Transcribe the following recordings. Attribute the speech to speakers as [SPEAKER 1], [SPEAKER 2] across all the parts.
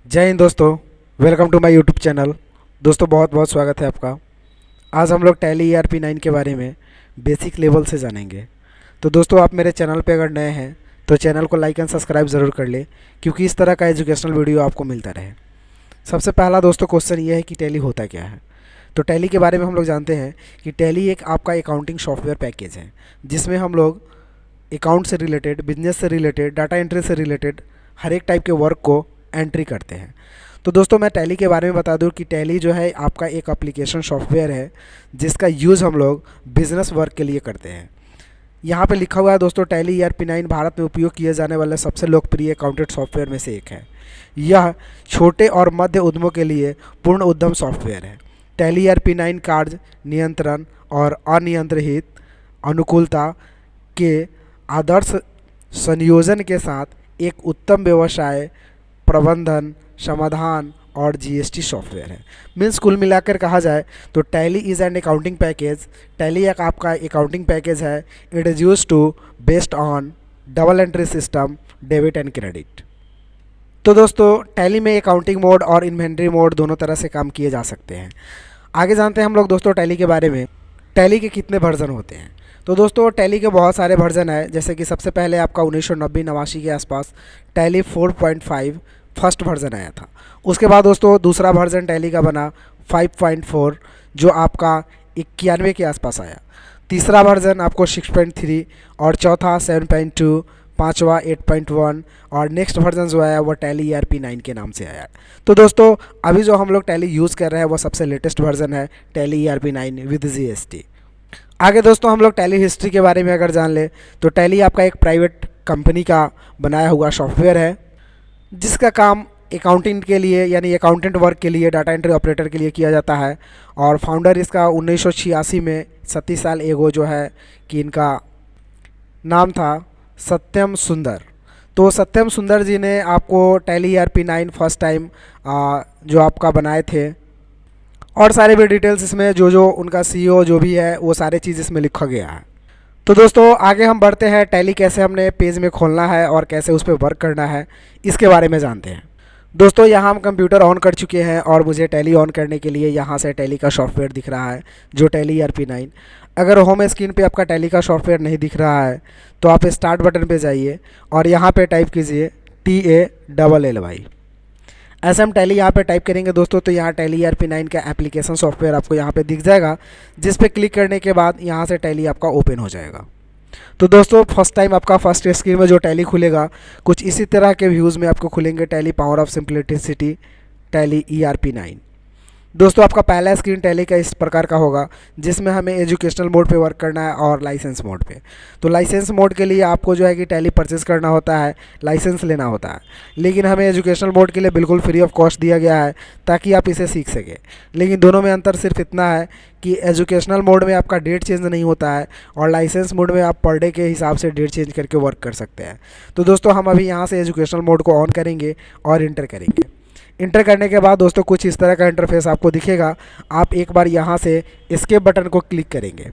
[SPEAKER 1] जय हिंद दोस्तों। Welcome to my YouTube channel. दोस्तों बहुत बहुत स्वागत है आपका। आज हम लोग टैली ERP 9 के बारे में बेसिक लेवल से जानेंगे। तो दोस्तों आप मेरे चैनल पे अगर नए हैं तो चैनल को लाइक एंड सब्सक्राइब ज़रूर कर ले, क्योंकि इस तरह का एजुकेशनल वीडियो आपको मिलता रहे। सबसे पहला दोस्तों क्वेश्चन ये है कि टैली होता क्या है। तो टैली के बारे में हम लोग जानते हैं कि टैली एक आपका अकाउंटिंग सॉफ्टवेयर पैकेज है, जिसमें हम लोग अकाउंट से रिलेटेड, बिजनेस से रिलेटेड, डाटा एंट्री से रिलेटेड हर एक टाइप के वर्क को एंट्री करते हैं। तो दोस्तों मैं टैली के बारे में बता दूं कि टैली जो है आपका एक एप्लीकेशन सॉफ्टवेयर है, जिसका यूज़ हम लोग बिजनेस वर्क के लिए करते हैं। यहाँ पे लिखा हुआ है दोस्तों, टैली ERP 9 भारत में उपयोग किए जाने वाले सबसे लोकप्रिय अकाउंटेंट सॉफ्टवेयर में से एक है। यह छोटे और मध्य उद्यमों के लिए पूर्ण उद्यम सॉफ्टवेयर है। टैली ERP 9 कार्य नियंत्रण और अनियंत्रित अनुकूलता के आदर्श संयोजन के साथ एक उत्तम व्यवसाय प्रबंधन समाधान और GST सॉफ्टवेयर है। मीन्स कुल मिलाकर कहा जाए तो Tally is an accounting package. Tally एक आपका अकाउंटिंग पैकेज है। It is use to based on double entry system, debit and credit. तो दोस्तों टैली में अकाउंटिंग मोड और इन्वेंट्री मोड दोनों तरह से काम किए जा सकते हैं। आगे जानते हैं हम लोग दोस्तों टैली के बारे में। टैली के कितने वर्जन होते हैं। तो दोस्तों टैली के बहुत सारे वर्जन है। जैसे कि सबसे पहले आपका 1990-89 के आसपास टैली 4.5 फर्स्ट वर्जन आया था। उसके बाद दोस्तों दूसरा वर्जन टैली का बना 5.4, जो आपका 91 के आसपास आया। तीसरा वर्जन आपको 6.3 और चौथा 7.2, पाँचवा 8.1 और नेक्स्ट वर्जन जो आया वो टैली ERP 9 के नाम से आया। तो दोस्तों अभी जो हम लोग टैली यूज़ कर रहे हैं वो सबसे लेटेस्ट वर्जन है, टैली ERP 9 विद GST। आगे दोस्तों हम लोग टैली हिस्ट्री के बारे में अगर जान ले तो टैली आपका एक प्राइवेट कंपनी का बनाया हुआ सॉफ्टवेयर है, जिसका काम अकाउंटिंग के लिए यानी अकाउंटेंट वर्क के लिए, डाटा एंट्री ऑपरेटर के लिए किया जाता है। और फाउंडर इसका 1986 में 37 साल एगो जो है कि इनका नाम था सत्यम सुंदर। तो सत्यम सुंदर जी ने आपको टैली ERP 9 फर्स्ट टाइम जो आपका बनाए थे। और सारे भी डिटेल्स इसमें जो उनका CEO जो भी है वो सारे चीज़ इसमें लिखा गया है। तो दोस्तों आगे हम बढ़ते हैं, टैली कैसे हमने पेज में खोलना है और कैसे उस पर वर्क करना है इसके बारे में जानते हैं। दोस्तों यहाँ हम कंप्यूटर ऑन कर चुके हैं और मुझे टैली ऑन करने के लिए यहाँ से टैली का सॉफ्टवेयर दिख रहा है, जो टैली ERP 9। अगर होम स्क्रीन पे आपका टैली का सॉफ्टवेयर नहीं दिख रहा है तो आप स्टार्ट बटन पे जाइए और यहाँ पे टाइप कीजिए TALLY। ऐसे हम टैली यहाँ पे टाइप करेंगे दोस्तों तो यहाँ टैली ERP 9 का एप्लीकेशन सॉफ्टवेयर आपको यहाँ पे दिख जाएगा, जिस पे क्लिक करने के बाद यहाँ से टैली आपका ओपन हो जाएगा। तो दोस्तों फर्स्ट टाइम आपका फर्स्ट स्क्रीन में जो टैली खुलेगा कुछ इसी तरह के व्यूज़ में आपको खुलेंगे। Tally power of simplicity, tally ERP 9। दोस्तों आपका पहला स्क्रीन टैली का इस प्रकार का होगा, जिसमें हमें एजुकेशनल मोड पे वर्क करना है और लाइसेंस मोड पे। तो लाइसेंस मोड के लिए आपको जो है कि टैली परचेज़ करना होता है, लाइसेंस लेना होता है। लेकिन हमें एजुकेशनल मोड के लिए बिल्कुल फ्री ऑफ कॉस्ट दिया गया है ताकि आप इसे सीख सकें। लेकिन दोनों में अंतर सिर्फ इतना है कि एजुकेशनल मोड में आपका डेट चेंज नहीं होता है और लाइसेंस मोड में आप पर डे के हिसाब से डेट चेंज करके वर्क कर सकते हैं। तो दोस्तों हम अभी यहाँ से एजुकेशनल मोड को ऑन करेंगे और इंटर करेंगे। इंटर करने के बाद दोस्तों कुछ इस तरह का इंटरफेस आपको दिखेगा। आप एक बार यहाँ से एस्केप बटन को क्लिक करेंगे।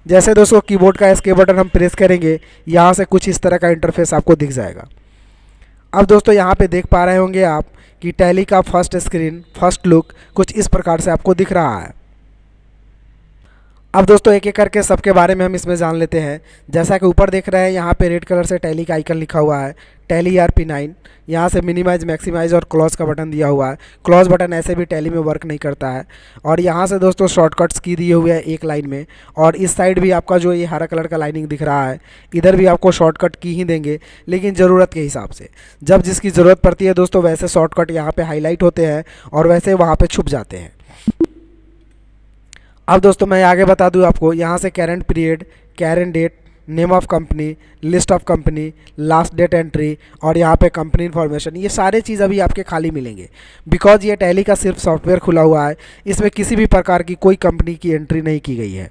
[SPEAKER 1] जैसे दोस्तों कीबोर्ड का एस्केप बटन हम प्रेस करेंगे, यहाँ से कुछ इस तरह का इंटरफेस आपको दिख जाएगा। अब दोस्तों यहाँ पे देख पा रहे होंगे आप कि टैली का फर्स्ट स्क्रीन, फर्स्ट लुक कुछ इस प्रकार से आपको दिख रहा है। अब दोस्तों एक एक करके सबके बारे में हम इसमें जान लेते हैं। जैसा कि ऊपर देख रहे हैं यहाँ पे रेड कलर से टैली का आइकन लिखा हुआ है, टैली ERP 9। यहाँ से मिनिमाइज, मैक्सिमाइज और क्लोज का बटन दिया हुआ है। क्लोज बटन ऐसे भी टैली में वर्क नहीं करता है। और यहाँ से दोस्तों शॉर्टकट्स की दिए हुए हैं एक लाइन में, और इस साइड भी आपका जो ये हरा कलर का लाइनिंग दिख रहा है, इधर भी आपको शॉर्टकट की ही देंगे, लेकिन ज़रूरत के हिसाब से। जब जिसकी ज़रूरत पड़ती है दोस्तों वैसे शॉर्टकट यहाँ पर हाईलाइट होते हैं और वैसे वहाँ पर छुप जाते हैं। अब दोस्तों मैं आगे बता दूं आपको, यहाँ से current period, current date, name of company, list of company, last date entry और यहाँ पे कंपनी इन्फॉर्मेशन, ये सारे चीज़ अभी आपके खाली मिलेंगे। बिकॉज ये टैली का सिर्फ सॉफ्टवेयर खुला हुआ है, इसमें किसी भी प्रकार की कोई कंपनी की एंट्री नहीं की गई है।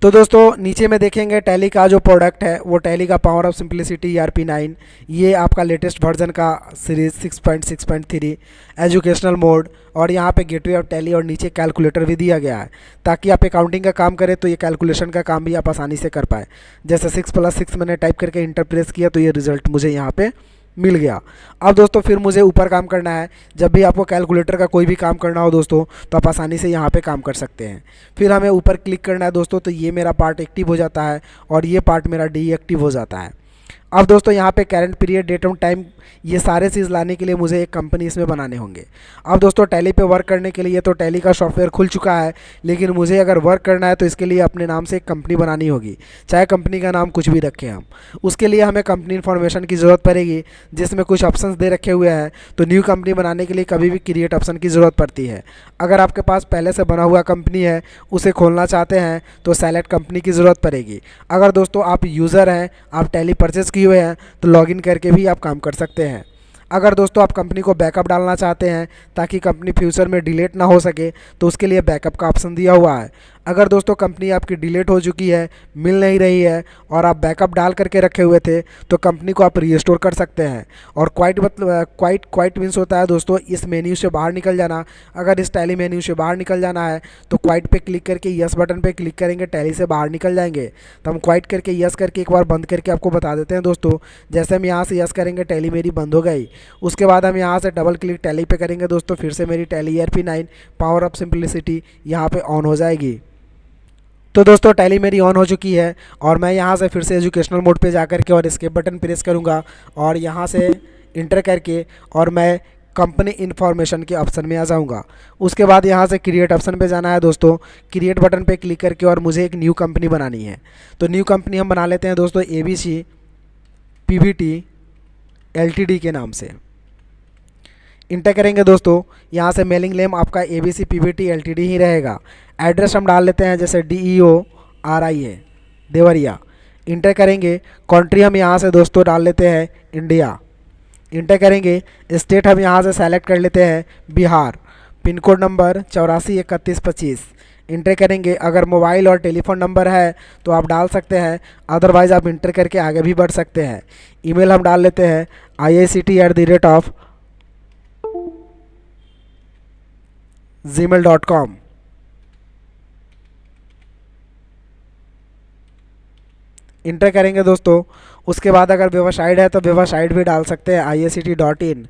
[SPEAKER 1] तो दोस्तों नीचे में देखेंगे टैली का जो प्रोडक्ट है वो टैली का पावर ऑफ सिंप्लिसिटी ERP 9। ये आपका लेटेस्ट वर्जन का सीरीज 6.6.3 एजुकेशनल मोड, और यहाँ पे गेटवे ऑफ टैली और नीचे कैलकुलेटर भी दिया गया है, ताकि आप अकाउंटिंग का काम करें तो ये कैलकुलेशन का काम भी आप आसानी से कर पाए। जैसे 6 + 6 मैंने टाइप करके इंटर प्रेस किया तो ये रिजल्ट मुझे यहाँ पे मिल गया। अब दोस्तों फिर मुझे ऊपर काम करना है। जब भी आपको कैलकुलेटर का कोई भी काम करना हो दोस्तों, तो आप आसानी से यहाँ पे काम कर सकते हैं। फिर हमें ऊपर क्लिक करना है दोस्तों, तो ये मेरा पार्ट एक्टिव हो जाता है और ये पार्ट मेरा डीएक्टिव हो जाता है। अब दोस्तों यहाँ पे current period, date of time, ये सारे चीज़ लाने के लिए मुझे एक कंपनी इसमें बनाने होंगे। अब दोस्तों टैली पे वर्क करने के लिए तो टैली का सॉफ्टवेयर खुल चुका है, लेकिन मुझे अगर वर्क करना है तो इसके लिए अपने नाम से एक कंपनी बनानी होगी, चाहे कंपनी का नाम कुछ भी रखें हम। उसके लिए हमें कंपनी इन्फॉर्मेशन की ज़रूरत पड़ेगी, जिसमें कुछ ऑप्शंस दे रखे हुए हैं। तो न्यू कंपनी बनाने के लिए कभी भी क्रिएट ऑप्शन की ज़रूरत पड़ती है। अगर आपके पास पहले से बना हुआ कंपनी है, उसे खोलना चाहते हैं, तो सेलेक्ट कंपनी की ज़रूरत पड़ेगी। अगर दोस्तों आप यूज़र हैं, आप टैली परचेज़ किए हुए हैं, तो लॉगिन करके भी आप काम कर सकते हैं। अगर दोस्तों आप कंपनी को बैकअप डालना चाहते हैं ताकि कंपनी फ्यूचर में डिलीट ना हो सके, तो उसके लिए बैकअप का ऑप्शन दिया हुआ है। अगर दोस्तों कंपनी आपकी डिलीट हो चुकी है, मिल नहीं रही है और आप बैकअप डाल करके रखे हुए थे, तो कंपनी को आप रीस्टोर कर सकते हैं। और क्वाइट मतलब क्वाइट मीन्स होता है दोस्तों इस मेन्यू से बाहर निकल जाना। अगर इस टैली मेन्यू से बाहर निकल जाना है तो क्वाइट पे क्लिक करके यस बटन पे क्लिक करेंगे, टैली से बाहर निकल जाएंगे। तो हम क्वाइट करके यस करके एक बार बंद करके आपको बता देते हैं दोस्तों। जैसे हम यहाँ से यस करेंगे, टैली मेरी बंद हो गई। उसके बाद हम यहाँ से डबल क्लिक टैली पे करेंगे दोस्तों, फिर से मेरी tally ERP9 power of simplicity यहाँ पे ऑन हो जाएगी। तो दोस्तों टैली मेरी ऑन हो चुकी है और मैं यहाँ से फिर से एजुकेशनल मोड पे जाकर के और एस्केप बटन प्रेस करूँगा और यहाँ से इंटर करके और मैं कंपनी इन्फॉर्मेशन के ऑप्शन में आ जाऊँगा। उसके बाद यहाँ से क्रिएट ऑप्शन पे जाना है दोस्तों। क्रिएट बटन पे क्लिक करके और मुझे एक न्यू कंपनी बनानी है। तो न्यू कंपनी हम बना लेते हैं दोस्तों ABC PVT LTD के नाम से। इंटर करेंगे दोस्तों, यहाँ से मेलिंग नेम आपका ABC PVT LTD ही रहेगा। एड्रेस हम डाल लेते हैं जैसे DEO RIA देवरिया। इंटर करेंगे। कंट्री हम यहाँ से दोस्तों डाल लेते हैं इंडिया। इंटर करेंगे। स्टेट हम यहाँ से सेलेक्ट कर लेते हैं Bihar. Pin code number 843125। Inter करेंगे। अगर मोबाइल और टेलीफोन नंबर है तो आप डाल सकते हैं, अदरवाइज़ आप इंटर करके आगे भी बढ़ सकते हैं। ईमेल हम डाल लेते हैं iict@gmail.com। इंटर करेंगे दोस्तों। उसके बाद अगर वेबसाइट है तो वेबसाइट भी डाल सकते हैं IICT.in।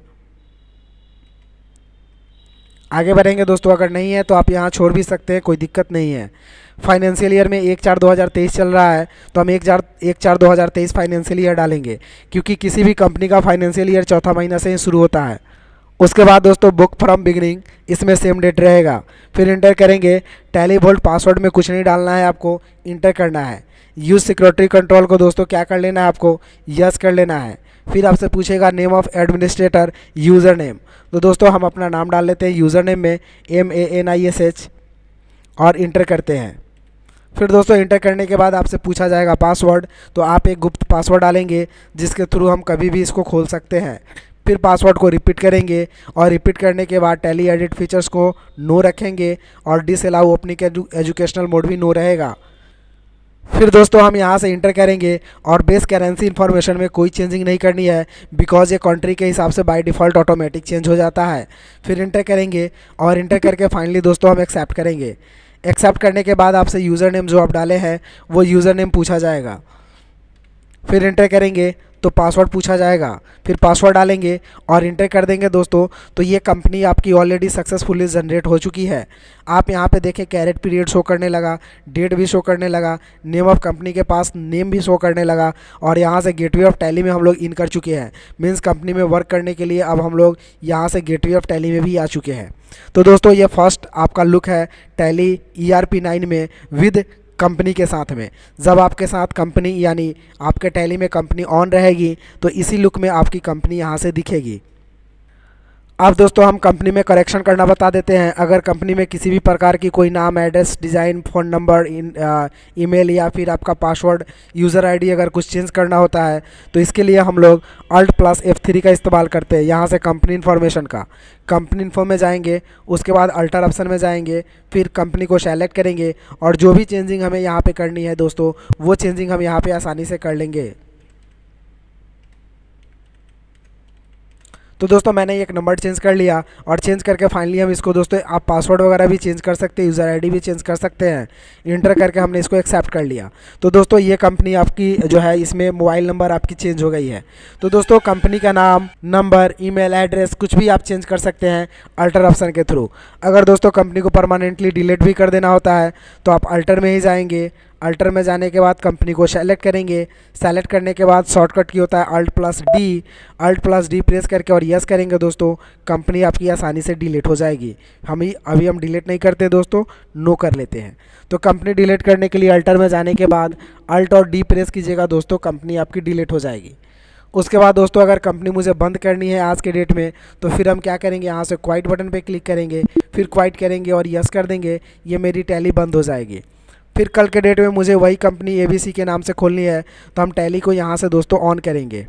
[SPEAKER 1] आगे बढ़ेंगे दोस्तों, अगर नहीं है तो आप यहाँ छोड़ भी सकते हैं, कोई दिक्कत नहीं है। फाइनेंशियल ईयर में 1/4/2023 चल रहा है, तो हम 1/4/2023 फाइनेंशियल ईयर डालेंगे, क्योंकि किसी भी कंपनी का फाइनेंशियल ईयर चौथा महीना से ही शुरू होता है। उसके बाद दोस्तों बुक फ्रॉम बिगिनिंग, इसमें सेम डेट रहेगा। फिर इंटर करेंगे। टैली वोल्ट पासवर्ड में कुछ नहीं डालना है, आपको इंटर करना है। यूज़ सिक्योरिटी कंट्रोल को दोस्तों क्या कर लेना है, आपको यस कर लेना है। फिर आपसे पूछेगा name of administrator, user name. तो दोस्तों हम अपना नाम डाल लेते हैं यूज़र नेम में MANISH और इंटर करते हैं। फिर दोस्तों इंटर करने के बाद आपसे पूछा जाएगा पासवर्ड, तो आप एक गुप्त पासवर्ड डालेंगे जिसके थ्रू हम कभी भी इसको खोल सकते हैं। फिर पासवर्ड को रिपीट करेंगे और रिपीट करने के बाद टैली एडिट फीचर्स को नो रखेंगे और डिसअलाउ ओपनिंग एजुकेशनल मोड भी नो रहेगा। फिर दोस्तों हम यहाँ से इंटर करेंगे और बेस करेंसी इन्फॉर्मेशन में कोई चेंजिंग नहीं करनी है, बिकॉज ये कंट्री के हिसाब से बाय डिफ़ॉल्ट ऑटोमेटिक चेंज हो जाता है। फिर इंटर करेंगे और इंटर करके फाइनली दोस्तों हम एक्सेप्ट करेंगे। एक्सेप्ट करने के बाद आपसे यूज़र नेम जो आप डाले हैं वो यूज़र नेम पूछा जाएगा। फिर इंटर करेंगे तो पासवर्ड पूछा जाएगा। फिर पासवर्ड डालेंगे और इंटर कर देंगे दोस्तों, तो ये कंपनी आपकी ऑलरेडी सक्सेसफुली जनरेट हो चुकी है। आप यहाँ पे देखें कैरेट पीरियड शो करने लगा, डेट भी शो करने लगा, नेम ऑफ़ कंपनी के पास नेम भी शो करने लगा और यहाँ से गेटवे ऑफ टैली में हम लोग इन कर चुके हैं। मीन्स कंपनी में वर्क करने के लिए अब हम लोग यहाँ से गेटवे ऑफ टैली में भी आ चुके हैं। तो दोस्तों ये फर्स्ट आपका लुक है टैली ERP9 में विद कंपनी के साथ में। जब आपके साथ कंपनी यानी आपके टैली में कंपनी ऑन रहेगी तो इसी लुक में आपकी कंपनी यहाँ से दिखेगी। अब दोस्तों हम कंपनी में करेक्शन करना बता देते हैं। अगर कंपनी में किसी भी प्रकार की कोई नाम, address, design, phone number, email या फिर आपका पासवर्ड, यूज़र आईडी अगर कुछ चेंज करना होता है तो इसके लिए हम लोग Alt+F3 का इस्तेमाल करते हैं। यहाँ से कंपनी इन्फॉर्मेशन का कंपनी इन्फो में जाएंगे, उसके बाद अल्टर ऑप्शन में जाएंगे, फिर कंपनी को सेलेक्ट करेंगे और जो भी चेंजिंग हमें यहाँ पर करनी है दोस्तों वो चेंजिंग हम यहाँ पर आसानी से कर लेंगे। तो दोस्तों मैंने एक नंबर चेंज कर लिया और चेंज करके फाइनली हम इसको दोस्तों आप पासवर्ड वगैरह भी चेंज कर सकते हैं, यूज़र आईडी भी चेंज कर सकते हैं। इंटर करके हमने इसको एक्सेप्ट कर लिया। तो दोस्तों ये कंपनी आपकी जो है इसमें मोबाइल नंबर आपकी चेंज हो गई है। तो दोस्तों कंपनी का नाम, नंबर, ईमेल एड्रेस कुछ भी आप चेंज कर सकते हैं अल्टर ऑप्शन के थ्रू। अगर दोस्तों कंपनी को परमानेंटली डिलीट भी कर देना होता है तो आप अल्टर में ही जाएंगे। अल्टर में जाने के बाद कंपनी को सेलेक्ट करेंगे। सेलेक्ट करने के बाद शॉर्टकट की होता है अल्ट प्लस डी प्रेस करके और यस करेंगे दोस्तों, कंपनी आपकी आसानी से डिलीट हो जाएगी। अभी हम डिलीट नहीं करते दोस्तों, नो कर लेते हैं। तो कंपनी डिलीट करने के लिए अल्टर में जाने के बाद अल्ट और डी प्रेस कीजिएगा दोस्तों, कंपनी आपकी डिलीट हो जाएगी। उसके बाद दोस्तों अगर कंपनी मुझे बंद करनी है आज के डेट में तो फिर हम क्या करेंगे, यहाँ से क्वाइट बटन पे क्लिक करेंगे, फिर क्वाइट करेंगे और यस कर देंगे, ये मेरी टैली बंद हो जाएगी। फिर कल के डेट में मुझे वही कंपनी एबीसी के नाम से खोलनी है तो हम टैली को यहाँ से दोस्तों ऑन करेंगे।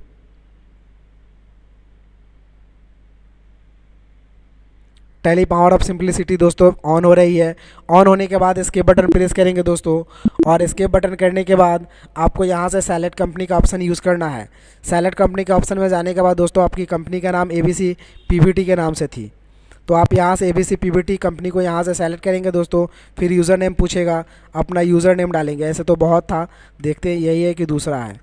[SPEAKER 1] टैली पावर ऑफ सिंप्लिसिटी दोस्तों ऑन हो रही है। ऑन होने के बाद एस्केप बटन प्रेस करेंगे दोस्तों, और एस्केप बटन करने के बाद आपको यहाँ से सेलेक्ट कंपनी का ऑप्शन यूज़ करना है। सेलेक्ट कंपनी के ऑप्शन में जाने के बाद दोस्तों आपकी कंपनी का नाम एबीसी पीवीटी के नाम से थी, तो आप यहाँ से एबीसी पीवीटी कंपनी को यहाँ से सेलेक्ट करेंगे दोस्तों। फिर यूज़र नेम पूछेगा, अपना यूज़र नेम डालेंगे। ऐसे तो बहुत था, देखते हैं यही है कि दूसरा है।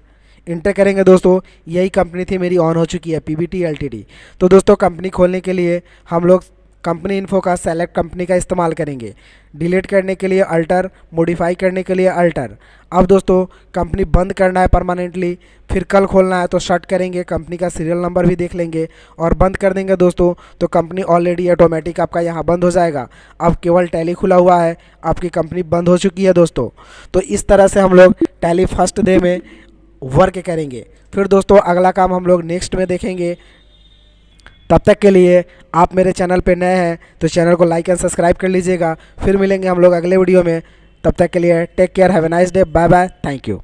[SPEAKER 1] इंटर करेंगे दोस्तों, यही कंपनी थी मेरी ऑन हो चुकी है, पीवीटी एलटीडी। तो दोस्तों कंपनी खोलने के लिए हम लोग कंपनी इन्फो का सेलेक्ट कंपनी का इस्तेमाल करेंगे। डिलीट करने के लिए अल्टर, मॉडिफाई करने के लिए अल्टर। अब दोस्तों कंपनी बंद करना है परमानेंटली, फिर कल खोलना है तो शट करेंगे, कंपनी का सीरियल नंबर भी देख लेंगे और बंद कर देंगे दोस्तों। तो कंपनी ऑलरेडी ऑटोमेटिक आपका यहाँ बंद हो जाएगा। अब केवल टैली खुला हुआ है, आपकी कंपनी बंद हो चुकी है दोस्तों। तो इस तरह से हम लोग टैली फर्स्ट डे में वर्क करेंगे। फिर दोस्तों अगला काम हम लोग नेक्स्ट में देखेंगे। तब तक के लिए आप मेरे चैनल पे नए हैं तो चैनल को लाइक एंड सब्सक्राइब कर लीजिएगा। फिर मिलेंगे हम लोग अगले वीडियो में। तब तक के लिए take care, have a nice day, bye bye, thank you.